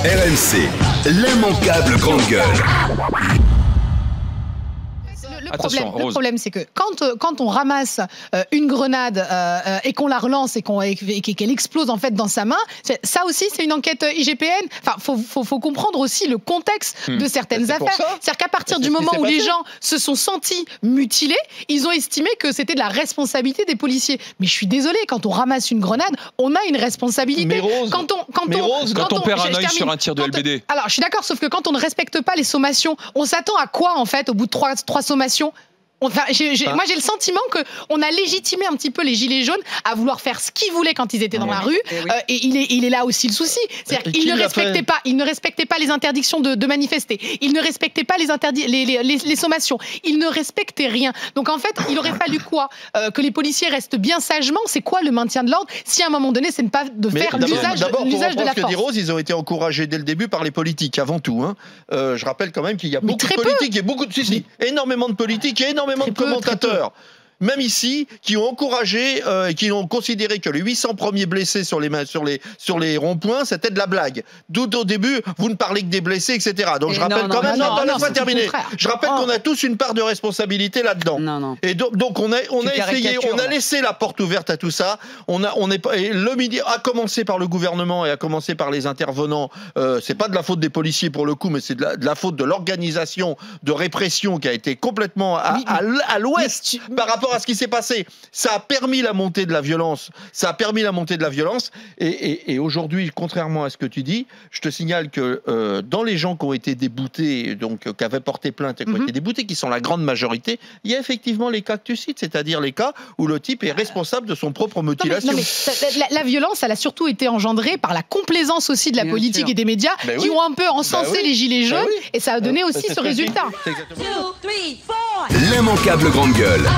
RMC, l'immanquable grande gueule. Le problème, c'est que quand on ramasse une grenade et qu'on la relance et qu'elle explose en fait dans sa main, ça aussi c'est une enquête IGPN. Enfin, faut comprendre aussi le contexte de certaines affaires. C'est-à-dire qu'à partir du moment où les gens se sont sentis mutilés, ils ont estimé que c'était de la responsabilité des policiers. Mais je suis désolée, quand on ramasse une grenade, on a une responsabilité. Mais Rose, quand on perd un œil sur un tir de LBD. Alors, je suis d'accord, sauf que quand on ne respecte pas les sommations, on s'attend à quoi en fait au bout de trois sommations? Moi, j'ai le sentiment qu'on a légitimé un petit peu les gilets jaunes à vouloir faire ce qu'ils voulaient quand ils étaient dans la rue. Et il est là aussi le souci. C'est-à-dire qu'ils ne respectaient pas les interdictions de manifester. Ils ne respectaient pas les sommations. Ils ne respectaient rien. Donc en fait, il aurait fallu quoi? Que les policiers restent bien sagement. C'est quoi le maintien de l'ordre si à un moment donné, c'est ne pas de faire l'usage de la force? Dit Rose, ils ont été encouragés dès le début par les politiques, avant tout. Hein. Je rappelle quand même qu'il y a beaucoup de politiques et beaucoup de... énormément de politiques et énormément de commentateurs, même ici, qui ont encouragé et qui ont considéré que les 800 premiers blessés sur les ronds-points, c'était de la blague. D'où au début, vous ne parlez que des blessés, etc. Donc je rappelle quand même, laisse-moi terminer. Je rappelle qu'on a tous une part de responsabilité là-dedans. Et donc on a laissé la porte ouverte à tout ça. Le midi a commencé par le gouvernement et a commencé par les intervenants. C'est pas de la faute des policiers pour le coup, mais c'est de la faute de l'organisation de répression qui a été complètement à l'ouest par rapport à ce qui s'est passé. Ça a permis la montée de la violence. Et aujourd'hui, contrairement à ce que tu dis, je te signale que dans les gens qui ont été déboutés, donc qui avaient porté plainte et qui ont été déboutés, qui sont la grande majorité, il y a effectivement les cas que tu cites, c'est-à-dire les cas où le type est responsable de son propre mutilation. La violence, elle a surtout été engendrée par la complaisance aussi de la politique et des médias qui ont un peu encensé les gilets jaunes et ça a donné aussi ce résultat. L'immanquable grande gueule.